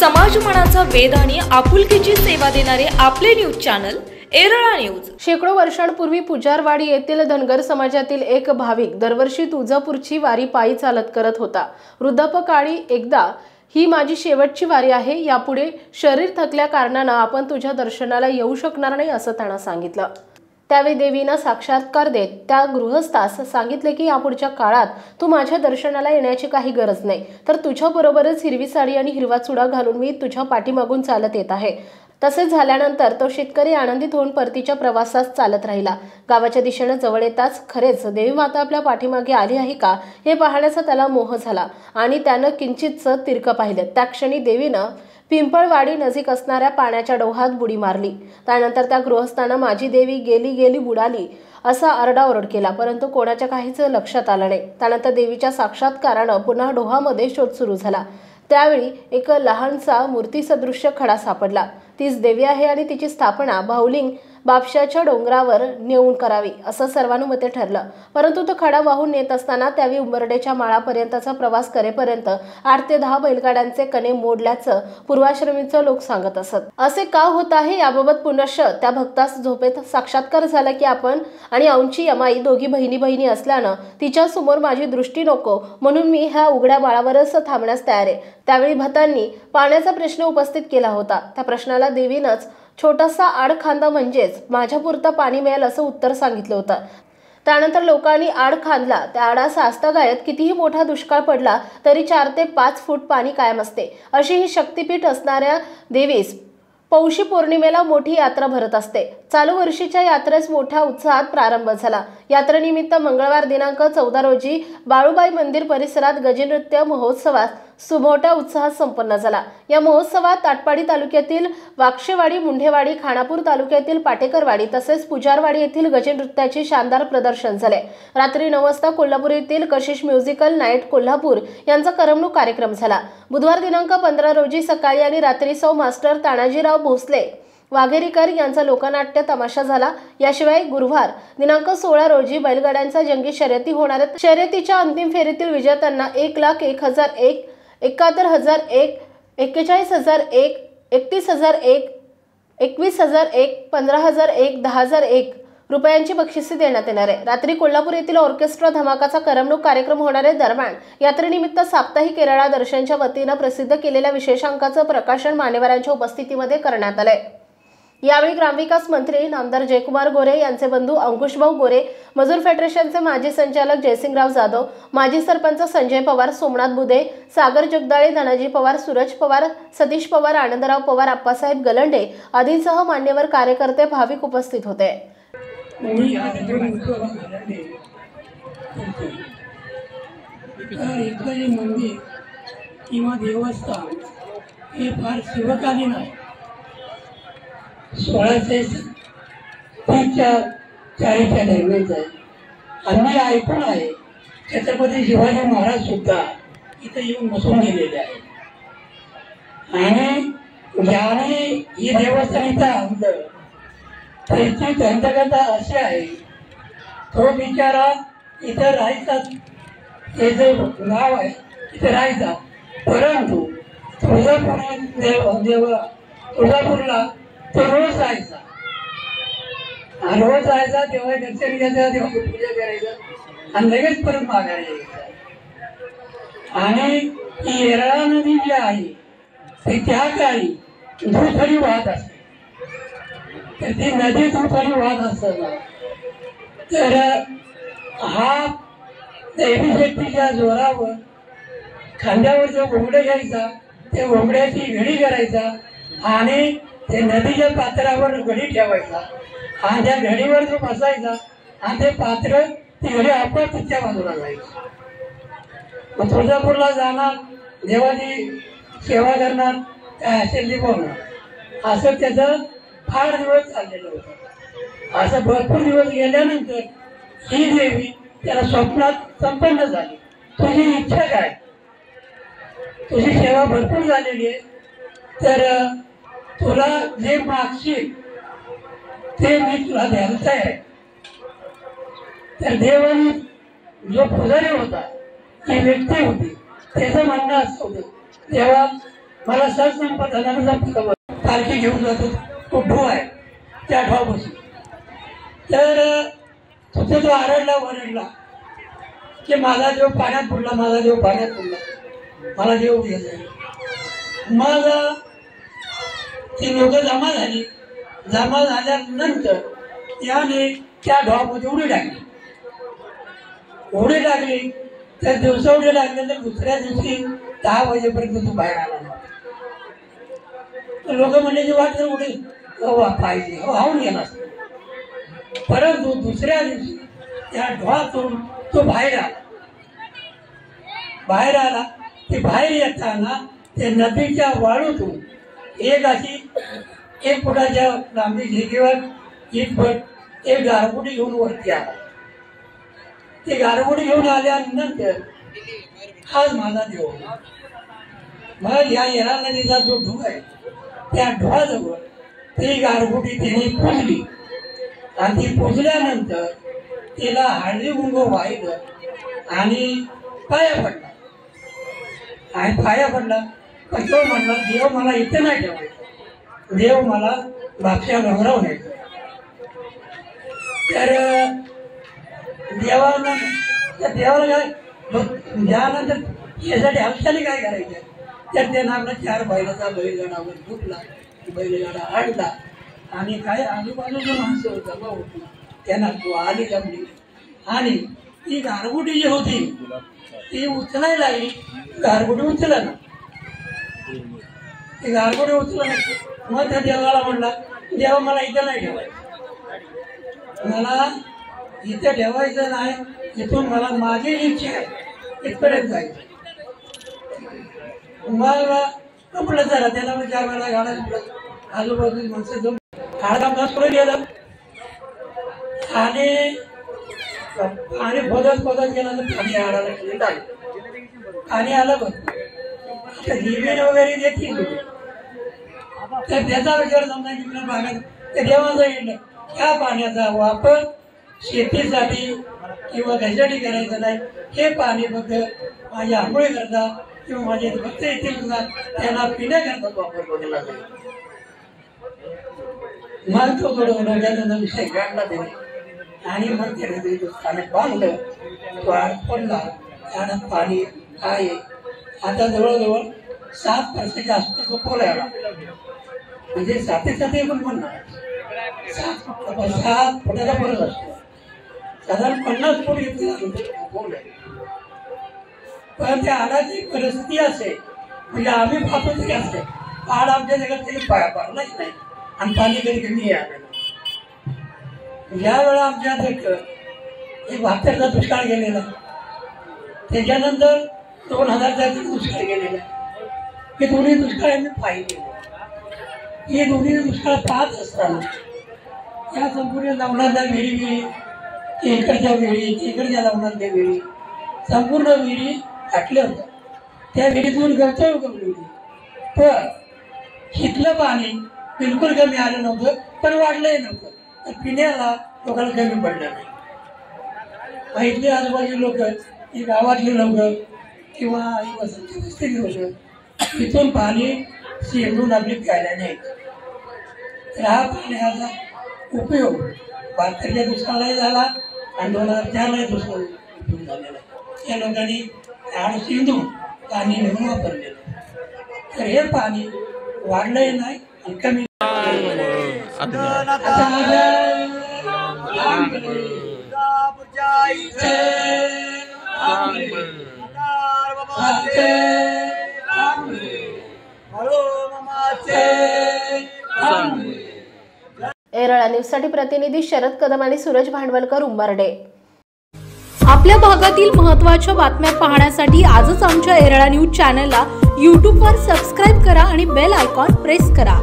समाजमनाचा वेध आणि आपुलकीची सेवा देणारे आपले न्यूज चॅनल एरळा न्यूज। शेकडो वर्षांपूर्वी पुजारवाडी येथील धनगर समाजातील एक भाविक दरवर्षी तुळजापूरची वारी पायी चालत करत होता। वृद्धापकाळी एकदा ही माझी शेवटची वारी आहे, यापुढे शरीर थकल्या कारणाने आपण तुझ्या दर्शनाला येऊ शकणार नाही असं त्यांना सांगितलं। त्यावेळी देवीने साक्षात्कार देत त्या गृहस्थास सांगितले की यापुढच्या काळात तू माझ्या दर्शनाला येण्याची काही गरज नाही, तर तुझ्या बरोबरच हिरवी साडी आणि हिरवा चुडा घालून मी तुझ्या पाठीमागून चालत येत आहे। तसेच झाल्यानंतर तो शेतकरी आनंदित होऊन परतीच्या प्रवासास चालत राहिला। गावाच्या दिशेने जवळ येताच खरेच देवी माता आपल्या पाठीमागे आली आहे का हे पाहण्याचा त्याला मोह झाला आणि त्याने किंचितच तिरकं पाहिलं। त्या क्षणी देवीने पिंपळवाडी नजीक असणाऱ्या पाण्याच्या डोहात बुडी मारली। त्यानंतर त्या गृहस्थानं माझी देवी गेली गेली बुडाली असा आरडाओरड केला, परंतु कोणाच्या काहीच लक्षात आलं नाही। त्यानंतर देवीच्या साक्षात्काराने पुन्हा डोहामध्ये शोध सुरू झाला। त्यावेळी एक लहानसा मूर्ती सदृश्य खडा सापडला। तीच देवी आहे आणि तिची स्थापना बाहुलिंग बापशाच्या डोंगरावर नेऊन करावी असं सर्वानुमते ठरलं। परंतु तो खडा वाहून नेत असताना त्यावेळी उंबरड्याच्या माळापर्यंतचा प्रवास करेपर्यंत 8 ते 10 बैलगाड्यांचे कणे मोडल्याचं पूर्वाश्रमीचे लोक सांगत असत। असे का होत आहे याबाबत पुनश्च त्या भक्तास झोपेत साक्षात्कार झाला की आपण आणि औंची यमाई दोघी बहिणी असल्यानं तिच्या समोर माझी दृष्टी नको, म्हणून मी ह्या उघड्या माळावरच थांबण्यास तयार आहे। त्यावेळी भटांनी पाण्याचा प्रश्न उपस्थित केला होता। त्या प्रश्नाला देवीनंच छोटासा आडखांदा म्हणजेच माझ्यापुरतं पाणी मिळेल असं उत्तर सांगितलं होतं। त्यानंतर लोकांनी आड खांदला। त्या आडाचा आस्तागायत कितीही मोठा दुष्काळ पडला तरी 4 ते 5 फूट पाणी कायम असते। अशी ही शक्तिपीठ असणाऱ्या देवीस पौषी पौर्णिमेला मोठी यात्रा भरत असते। चालू वर्षीच्या यात्रेस मोठ्या उत्साहात प्रारंभ झाला। यात्रेनिमित्त मंगळवार दिनांक 14 रोजी बाळूबाई मंदिर परिसरात गजनृत्य महोत्सवात सुमोठ्या उत्साहात संपन्न झाला। या महोत्सवात आटपाडी तालुक्यातील वाक्षेवाडी, मुंढेवाडी, खानापूर तालुक्यातील पाटेकरवाडी तसेच पुजारवाडी येथील गजनृत्याचे शानदार प्रदर्शन झाले। रात्री 9 वाजता कोल्हापूर येथील कशिश म्युझिकल नाईट कोल्हापूर यांचा करमणूक कार्यक्रम झाला। बुधवार दिनांक 15 रोजी सकाळी आणि रात्री सौ मास्टर तानाजीराव भोसले वाघेरीकर यांचा लोकनाट्य तमाशा झाला। याशिवाय गुरुवार दिनांक 16 रोजी बैलगाड्यांचा जंगी शर्यती होणार आहेत। शर्यतीच्या अंतिम फेरीतील विजेत्यांना 1,01,001, 71,001, 41,001, 31,001, 21,001, 15,001, 10,001 रुपयांची बक्षिसे देण्यात येणार आहे। रात्री कोल्हापूर येथील ऑर्केस्ट्रा धमाकाचा करमणूक कार्यक्रम होणार आहे। दरम्यान यात्रेनिमित्त साप्ताहिक केरळा दर्शनच्या वतीने प्रसिद्ध केलेल्या विशेषांकाचं प्रकाशन मान्यवरांच्या उपस्थितीमध्ये करण्यात आलंय। यावेळी ग्रामविकास मंत्री नामदार जयकुमार गोरे यांचे बंधू अंकुशभाऊ गोरे, मजूर फेडरेशनचे माजी संचालक जयसिंगराव जाधव, माजी सरपंच संजय पवार, सोमनाथ बुधे, सागर जगदाळे, धनाजी पवार, सूरज पवार, सतीश पवार, आनंदराव पवार, आप्पासाहेब गलंडे आदींसह मान्यवर कार्यकर्ते भाविक उपस्थित होते। मंदिर किंवा देवस्थान हे फार शिवकालीन आहे। 1640च्या दरम्यानच आहे। आम्ही ऐकून आहे छत्रपती शिवाजी महाराज सुद्धा इथे येऊन बसून गेलेले आहेत आणि ज्याने ही देवस्थान इथं आणलं त्याची दंतकथा अशी आहे, तो बिचारा इथं राहायचा, हे जे गाव आहे इथे राहायचा, परंतु तुळजापूरला तो रोज जायचा आणि रोज जायचा, तेव्हा दर्शन घ्यायचं, तेव्हा पूजा करायचं आणि लगेच परत माघारी यायचं। आणि ही येरळा नदी जी आहे ती त्या काळी दुथडी वाहत असते, तर ती नदी दुथडी वाहत असताना तर हा देवी शक्तीच्या जोरावर खांद्यावर जो घोंगडे घ्यायचा, त्या घोंगड्याची घडी करायचा आणि ते नदीच्या पात्रावर घडी ठेवायचा आणि त्या घडीवर जो बसायचा आणि ते पात्र ती घडी आपोआप तिच्या बाजूला जायची। मग तुळजापूरला जाणार, देवाची सेवा करणार, काय असेल ते बोलणार, असं त्याचं फार दिवस चाललेलं होतं। असं भरपूर दिवस गेल्यानंतर ही देवी त्याला स्वप्नात संपन्न झाली, तुझी इच्छा काय, तुझी सेवा भरपूर झालेली आहे, तर तुला जे मागशील ते मी तुला द्यायला तयार आहे। तर देवाने जो पुजारी होता, ती व्यक्ती होती, त्याचं म्हणणं असं होतं, तेव्हा मला संपदाचा पालखी घेऊन जातो तो ढो आहे त्या ढोपासून. तर तिथे तो आरडला वरडला की माझा देव पाण्यात बुडला, माझा देव पाण्यात बुडला, मला देव घ्यायचा. मग ती लोक जमा झाली. जमा झाल्यानंतर त्याने त्या ढोमध्ये उडी टाकली. उडी टाकली तर दिवसा उडी टाकले तर दुसऱ्या दिवशी 10 वाजेपर्यंत तो बाहेर आला. लोक म्हणजे वाट उडी पाहिजे वाहून गेला. परंतु दुसऱ्या दिवशी त्या ढोहातून तो बाहेर आला. ते बाहेर येताना ते नदीच्या वाळूतून अशी 1 फुटाच्या लांबीची किंवा 1 फूट एक गारबुडी घेऊन वरती आला. ते गारबुडी घेऊन आल्यानंतर हाच माझा देव. मग या येरा नदीचा जो ढोक आहे त्या ढोहाजवळ ती गारबुडी तिने पुजली आणि ती पुजल्यानंतर तिला हळदी कुंकू वाहिलं आणि पाया पडला. आणि पाया पडला पण तो म्हणला देव मला इथे नाही ठेवायचं, देव मला बापशा डोंगरावर न्यायचं. तर देवाला काय त्यानंतर यासाठी हालचाली काय करायच्या तर त्यानं आपला 4 बैलाचा बैलगाडावर झुकला. बैलगाडा आणला आणि काय आजूबाजूचं माणसं होतं त्यांना तो आली जमली आणि ती गारबुडी जी होती ती उचलायला लागली. गारबुडी उचला ना, ती गारबुडी उचला ना. मग त्या देवाला म्हणला देवा मला इथं नाही ठेवायचं, मला इथे ठेवायचं नाही, इथून मला माझी इच्छा आहे इथपर्यंत जायचं. मग म्हटलं जरा त्याला 4 वेळा गाडा आजूबाजू माणसं जाऊन काळकाम पुढे गेलं आणि खोदत गेलं तर पाणी आडायला पाणी आलं बघ लिमिट वगैरे देतील तर त्याचा विचार समजा तिकडे भागात ते देवाचं येणं त्या पाण्याचा वापर शेतीसाठी किंवा कशासाठी करायचं नाही. हे पाणी फक्त माझ्या आंघोळी करता किंवा माझे भक्त येतील सुद्धा त्यांना पिण्याकरता वापर केला जाईल. मग तो डोक्याचा विषय काढला त्याने आणि मग त्याने स्थानक बांधलं. तो पडला त्यानं पाणी आहे. आता जवळजवळ 7 वर्षाच्या आसपास तो पोलायला म्हणजे 7 पण म्हणणार 7 फुटाचा फरक असतो. साधारण 50 फूट घेतले. पण त्या आडाची परिस्थिती असे म्हणजे आम्ही पाहतो तरी असते आड आमच्या जगात तरी पाया पाडलाच नाही आणि पाणी कधी कमी आलेलं. ज्या वेळा आमच्या एक 72चा दुष्काळ गेलेला त्याच्यानंतर 2000चा दुष्काळ गेलेला. हे दोन्ही दुष्काळ आम्ही पाहिले. हे दोन्ही दुष्काळ पाहत असताना या संपूर्ण लवणाच्या विहिरी इकडच्या विहिरी इकडच्या लवणाच्या विहिरी संपूर्ण विहिरी टाकल्या होत्या. त्या विहिरीतून गवतळ उगवली होती. पण इथलं पाणी बिलकुल कमी आलं नव्हतं पण वाढलंही नव्हतं. तर पिण्याला लोकांना कमी पडलं नाही. इथले आजूबाजू लोक ही गावातले लोक किंवा वसंती वस्तीतले लोक तिथून पाणी शेंदून आपली प्यायला न्यायचं. तर हा पाण्याचा उपयोग 72च्या दुष्काळाही झाला आणि 2004ला दुष्काळ उपयोग झालेला. या लोकांनी झाड शिंदून पाणी नेऊन वापरलेलं. तर हे पाणी वाढलंही नाही आणि कमी एरळा न्यूजसाठी प्रतिनिधी शरद कदम आणि सूरज भांडवलकर, उंबरडे. आपल्या भागातील महत्त्वाच्या बातम्या पाहण्यासाठी आजच आमच्या एरळा न्यूज चॅनलला यूट्यूबवर सबस्क्राईब करा आणि बेल आयकॉन प्रेस करा.